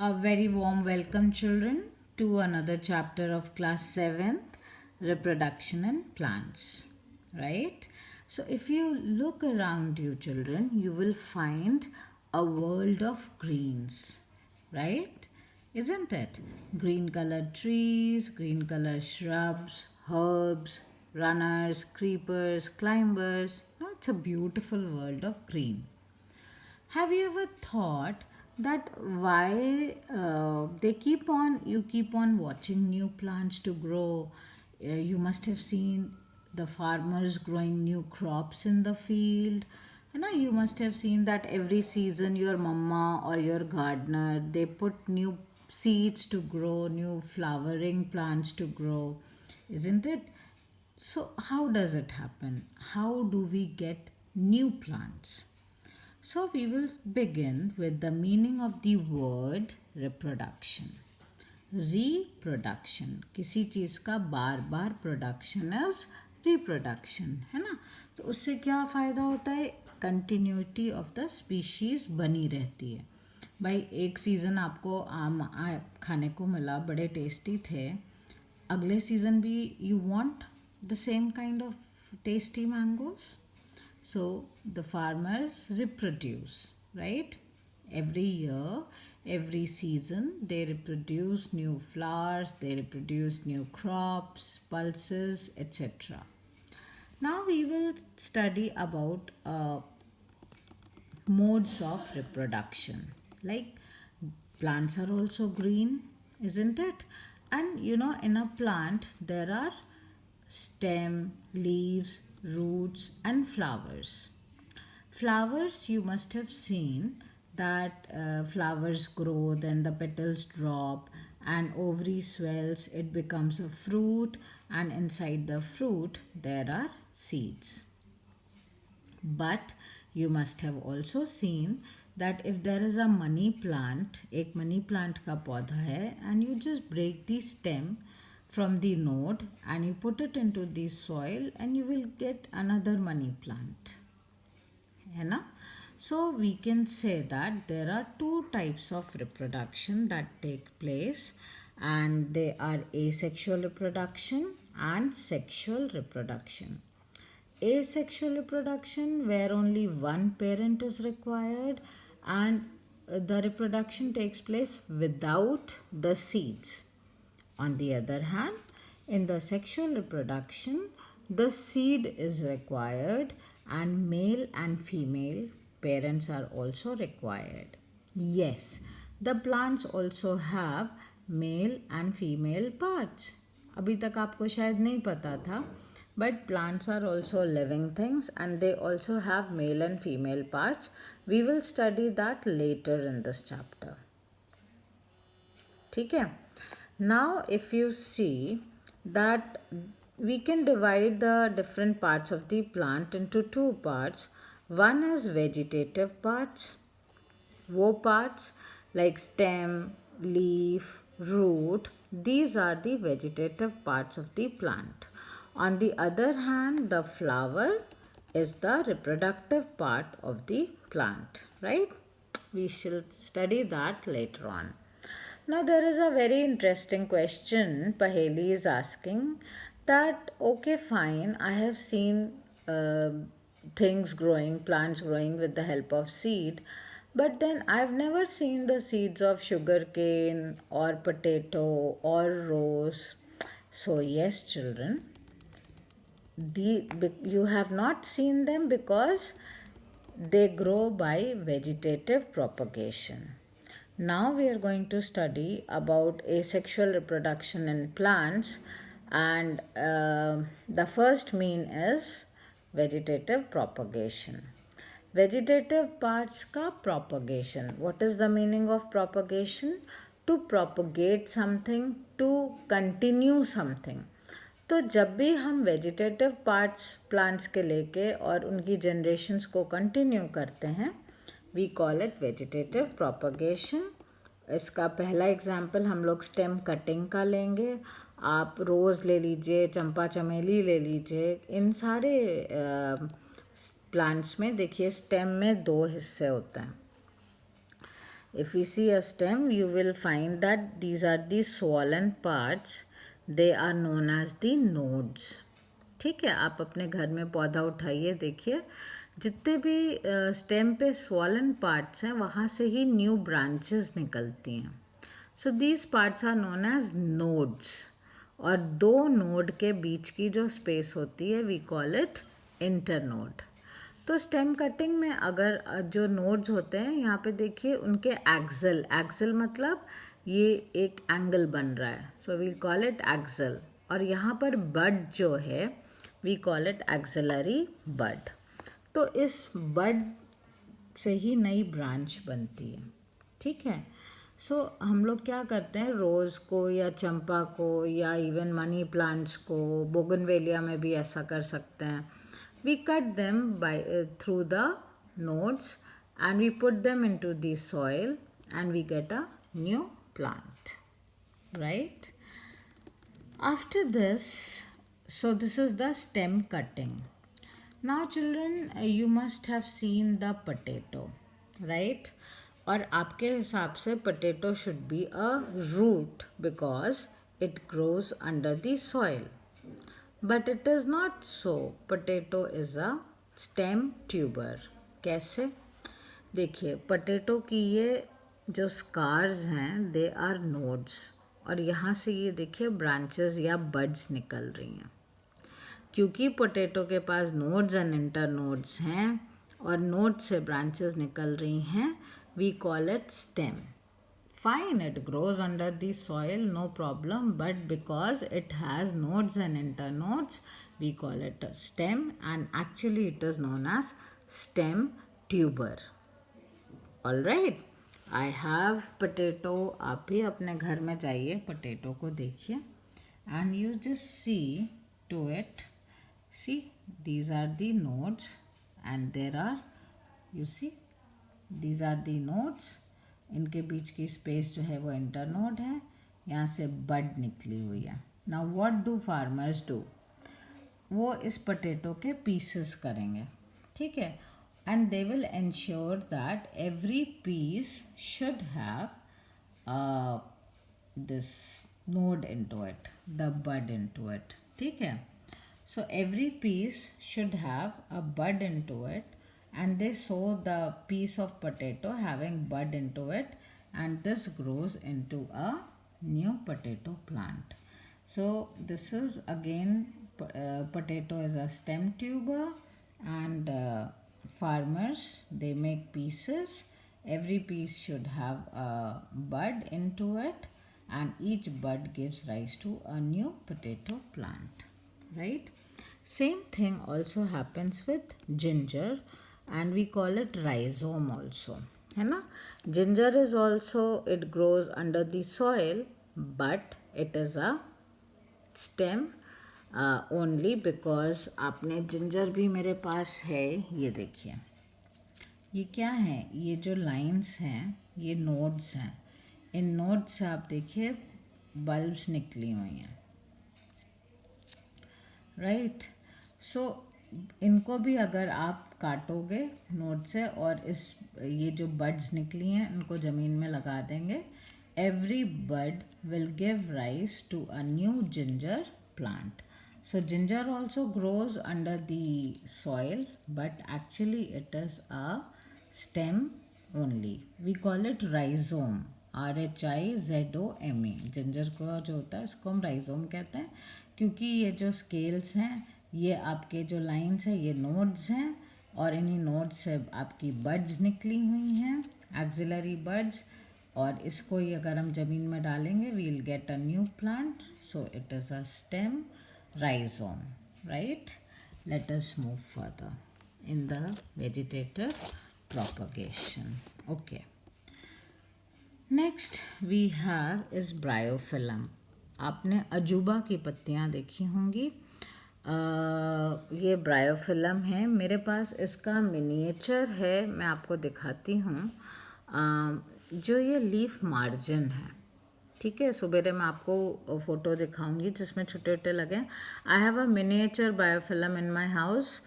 A very warm welcome, children, to another chapter of class 7th, Reproduction in Plants. Right? So, if you look around you, children, you will find a world of greens. Right? Isn't it? Green colored trees, green colored shrubs, herbs, runners, creepers, climbers. It's a beautiful world of green. Have you ever thought that why you keep on watching new plants to grow? You must have seen the farmers growing new crops in the field. You must have seen that every season your mama or your gardener they put new seeds to grow, new flowering plants to grow, isn't it? So, how does it happen? How do we get new plants? So, we will begin with the meaning of the word reproduction. Reproduction, किसी चीज़ का बार बार production is reproduction, है ना? तो उससे क्या फ़ायदा होता है? कंटिन्यूटी ऑफ द स्पीशीज़ बनी रहती है. भाई एक सीज़न आपको आम खाने को मिला, बड़े टेस्टी थे. अगले सीज़न भी you want the same kind of tasty mangoes. So the farmers reproduce, right? Every year, every season, they reproduce new flowers, they reproduce new crops, pulses, etc. Now we will study about modes of reproduction. Like plants are also green, isn't it? And in a plant, there are stem, leaves, roots, and flowers. Flowers, you must have seen that flowers grow, then the petals drop, and ovary swells, it becomes a fruit, and inside the fruit, there are seeds. But you must have also seen that if there is a money plant, एक money plant का पौधा है, and you just break the stem from the node and you put it into the soil and you will get another money plant, है ना? So we can say that there are two types of reproduction that take place, and they are asexual reproduction and sexual reproduction. Asexual reproduction, where only one parent is required and the reproduction takes place without the seeds. On the other hand, in the sexual reproduction, the seed is required and male and female parents are also required. Yes, the plants also have male and female parts. अभी तक आपको शायद नहीं पता था, but plants are also living things and they also have male and female parts. We will study that later in this chapter. ठीक है? Now, if you see that we can divide the different parts of the plant into two parts. One is vegetative parts, वो parts like stem, leaf, root, these are the vegetative parts of the plant. On the other hand, the flower is the reproductive part of the plant, right? We shall study that later on. Now, there is a very interesting question Paheli is asking that, okay, fine, I have seen things growing, plants growing with the help of seed, but then I've never seen the seeds of sugarcane or potato or rose. So, yes, children, you have not seen them because they grow by vegetative propagation. Now we are going to study about asexual reproduction in plants, and the first mean is vegetative propagation. Vegetative parts का propagation. What is the meaning of propagation? To propagate something, to continue something. तो जब भी हम vegetative parts plants के लेके और उनकी generations को कंटिन्यू करते हैं, we call it vegetative propagation. इसका पहला एग्जाम्पल हम लोग स्टेम कटिंग का लेंगे. आप रोज़ ले लीजिए, चंपा चमेली ले लीजिए, इन सारे प्लांट्स में देखिए स्टेम में दो हिस्से होते हैं. If we see a stem, you will find that these are the swollen parts. They are known as the nodes. ठीक है, आप अपने घर में पौधा उठाइए, देखिए जितने भी स्टेम पे स्वॉलन पार्ट्स हैं वहाँ से ही न्यू ब्रांचेस निकलती हैं. So these parts are known as nodes. और दो नोड के बीच की जो स्पेस होती है वी कॉल इट इंटरनोड. तो स्टेम कटिंग में अगर जो नोड्स होते हैं यहाँ पे देखिए उनके एक्सल मतलब ये एक एंगल बन रहा है, so we call it axil. और यहाँ पर बड जो है we call it axillary bud. तो इस बड से ही नई ब्रांच बनती है. ठीक है. सो हम लोग क्या करते हैं, रोज़ को या चंपा को या इवन मनी प्लांट्स को, बोगनवेलिया में भी ऐसा कर सकते हैं. We cut them through the nodes and we put them into the soil and we get a new plant, right? After this, so this is the stem cutting. Now children, you must have seen the potato, right? और आपके हिसाब से potato should be a root because it grows under the soil. But it is not so. Potato is a stem tuber. कैसे? देखिए potato की ये जो scars हैं दे आर नोड्स, और यहाँ से ये देखिए ब्रांचेस या बड्स निकल रही हैं. क्योंकि पोटैटो के पास नोड्स एंड इंटर नोड्स हैं और नोड से ब्रांचेस निकल रही हैं, we call it stem. Fine, it grows under the soil, no problem, but because it has nodes and internodes, we call it a stem, and actually it is known as stem tuber. Alright, I have potato. आप भी अपने घर में जाइए, potato को देखिए, and you just see to it. See, these are the nodes, and there are, you see, these are the nodes. इनके बीच की स्पेस जो है वो इंटरनोड है, यहाँ से बड निकली हुई है. Now what do farmers do, वो इस पोटैटो के पीसेस करेंगे. ठीक है. And they will ensure that every piece should have this node into it, the bud into it. ठीक है. So every piece should have a bud into it, and they sow the piece of potato having bud into it, and this grows into a new potato plant. So this is again potato is a stem tuber, and farmers they make pieces. Every piece should have a bud into it, and each bud gives rise to a new potato plant, right? Same thing also happens with ginger, and we call it rhizome also, है ना. Ginger is also, it grows under the soil, but it is a stem only because आपने ginger भी मेरे पास है. ये देखिए ये क्या है, ये जो लाइंस हैं ये नोड्स हैं. इन नोड्स से आप देखिए बल्ब्स निकली हुई हैं, राइट. सो इनको भी अगर आप काटोगे नोड से और इस ये जो बड्स निकली हैं इनको ज़मीन में लगा देंगे, every bud will give rise to a new ginger plant. So ginger also grows under the soil, but actually it is a stem only. We call it rhizome, RHIZOME. Ginger को जो होता है इसको हम राइजोम कहते हैं, क्योंकि ये जो स्केल्स हैं ये आपके जो लाइंस हैं ये नोड्स हैं, और इन्हीं नोड्स से आपकी बड्स निकली हुई हैं, एक्सिलरी बड्स. और इसको ही अगर हम ज़मीन में डालेंगे we will get a new plant. So it is a stem rhizome, right. Let us move further in the vegetative propagation. Okay, next we have is bryophyllum. आपने अजूबा की पत्तियाँ देखी होंगी. ये ब्रायोफिलम है. मेरे पास इसका मिनिएचर है, मैं आपको दिखाती हूँ. जो ये लीफ मार्जिन है, ठीक है, सुबेरे मैं आपको फ़ोटो दिखाऊंगी जिसमें छोटे छोटे लगे. आई have a miniature bryophyllum in my house,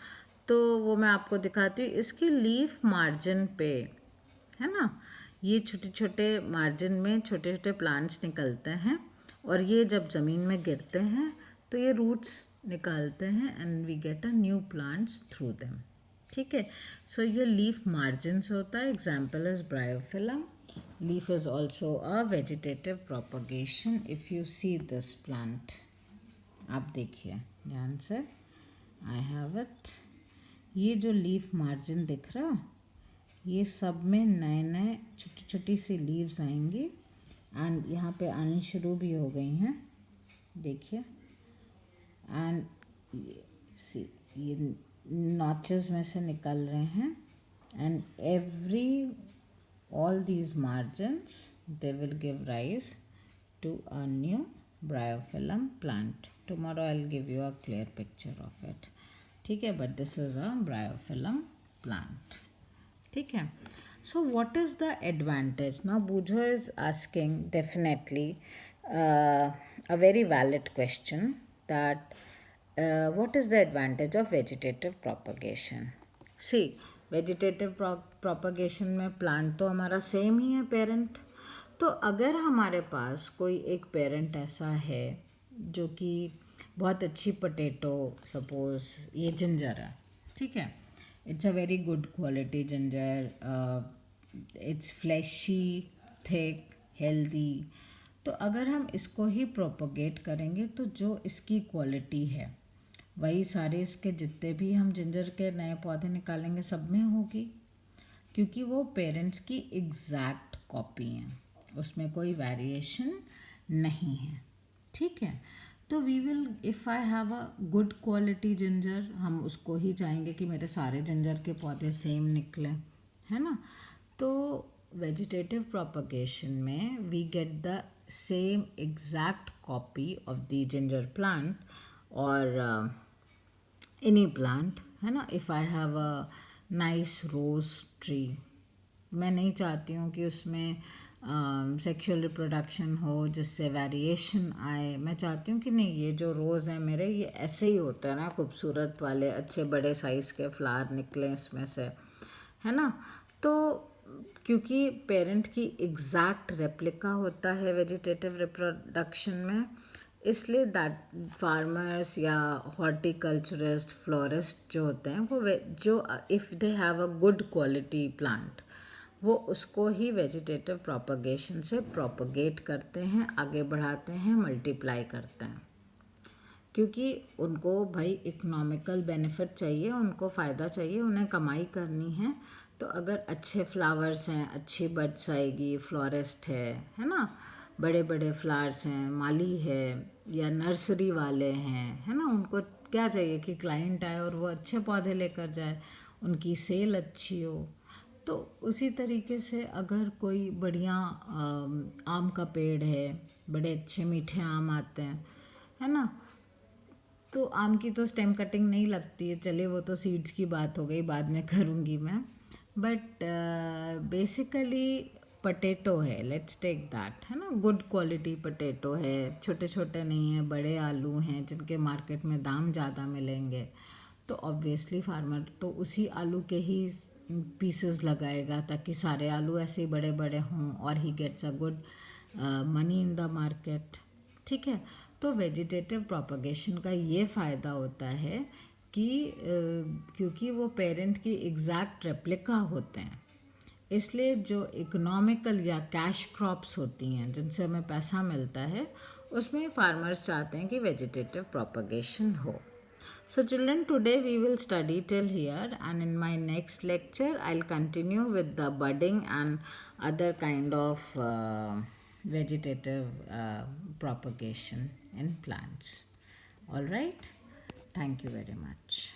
तो वो मैं आपको दिखाती हूँ. इसकी लीफ मार्जिन पे है ना ये छोटे छोटे मार्जिन में छोटे छोटे प्लांट्स निकलते हैं और ये जब ज़मीन में गिरते हैं तो ये रूट्स निकालते हैं and we get a new plants through them. ठीक है. सो ये लीफ मार्जिन से होता है. Example is bryophyllum. Leaf is also a vegetative propagation. If you see this plant, आप देखिए ध्यान से. I have it. ये जो लीफ मार्जिन दिख रहा, ये सब में नए नए छोटी छोटी सी लीव्स आएंगी एंड यहाँ पे आनी शुरू भी हो गई हैं. देखिए. एंड ये नॉचेस में से निकल रहे हैं and all these margins, they will give rise to a new bryophyllum plant. Tomorrow I'll give you a clear picture of it. ठीक है. But this is a bryophyllum plant. ठीक है. So what is the advantage? Now Bujo is asking definitely a very valid question that what is the advantage of vegetative propagation? See, vegetative propagation में plant तो हमारा same ही है, parent. तो अगर हमारे पास कोई एक पेरेंट ऐसा है जो कि बहुत अच्छी पोटैटो, सपोज ये जिंजर है. ठीक है. It's a very good quality ginger. It's fleshy, thick, healthy. तो अगर हम इसको ही प्रोपगेट करेंगे तो जो इसकी क्वालिटी है वही सारे इसके जितने भी हम जिंजर के नए पौधे निकालेंगे सब में होगी, क्योंकि वो पेरेंट्स की एग्जैक्ट कॉपी हैं. उसमें कोई वेरिएशन नहीं है. ठीक है. तो we will, if I have a good quality ginger, हम उसको ही चाहेंगे कि मेरे सारे जिंजर के पौधे सेम निकलें, है ना. तो वेजिटेटिव प्रोपगेशन में we get the same exact copy of the ginger plant और एनी प्लांट, है ना. If I have a nice rose tree, मैं नहीं चाहती हूँ कि उसमें सेक्सुअल रिप्रोडक्शन हो जिससे वेरिएशन आए. मैं चाहती हूँ कि नहीं, ये जो रोज़ हैं मेरे, ये ऐसे ही होता है ना, खूबसूरत वाले अच्छे बड़े साइज़ के फ्लावर निकलें इसमें से, है ना. तो क्योंकि पेरेंट की एग्जैक्ट रेप्लिका होता है वेजिटेटिव रिप्रोडक्शन में, इसलिए दैट फार्मर्स या हॉर्टिकल्चरिस्ट, फ्लोरिस्ट जो होते हैं वो जो if they have a good quality plant, वो उसको ही वेजिटेटिव प्रोपगेशन से प्रोपगेट करते हैं, आगे बढ़ाते हैं, मल्टीप्लाई करते हैं. क्योंकि उनको भाई इकोनॉमिकल बेनिफिट चाहिए, उनको फ़ायदा चाहिए, उन्हें कमाई करनी है. तो अगर अच्छे फ्लावर्स हैं, अच्छी बड्स आएगी, फ्लोरिस्ट है ना, बड़े बड़े फ्लावर्स हैं, माली है या नर्सरी वाले हैं, है ना, उनको क्या चाहिए कि क्लाइंट आए और वो अच्छे पौधे लेकर जाए, उनकी सेल अच्छी हो. तो उसी तरीके से अगर कोई बढ़िया आम का पेड़ है, बड़े अच्छे मीठे आम आते हैं, है ना. तो आम की तो स्टेम कटिंग नहीं लगती है, चलिए वो तो सीड्स की बात हो गई, बाद में करूँगी मैं. बट बेसिकली पटेटो है, लेट्स टेक दैट, है ना, गुड क्वालिटी पटेटो है, छोटे छोटे नहीं हैं, बड़े आलू हैं जिनके मार्केट में दाम ज़्यादा मिलेंगे. तो ऑब्वियसली फार्मर तो उसी आलू के ही पीसेस लगाएगा ताकि सारे आलू ऐसे ही बड़े बड़े हों और he gets a good money in the market. ठीक है. तो वेजिटेटिव प्रोपगेशन का ये फ़ायदा होता है कि क्योंकि वो पेरेंट की एग्जैक्ट रेप्लिका होते हैं, इसलिए जो इकोनॉमिकल या कैश क्रॉप्स होती हैं जिनसे हमें पैसा मिलता है, उसमें फार्मर्स चाहते हैं कि वेजिटेटिव प्रोपगेशन हो. So children, today we will study till here, and in my next lecture I'll continue with the budding and other kind of vegetative propagation in plants. All right. Thank you very much.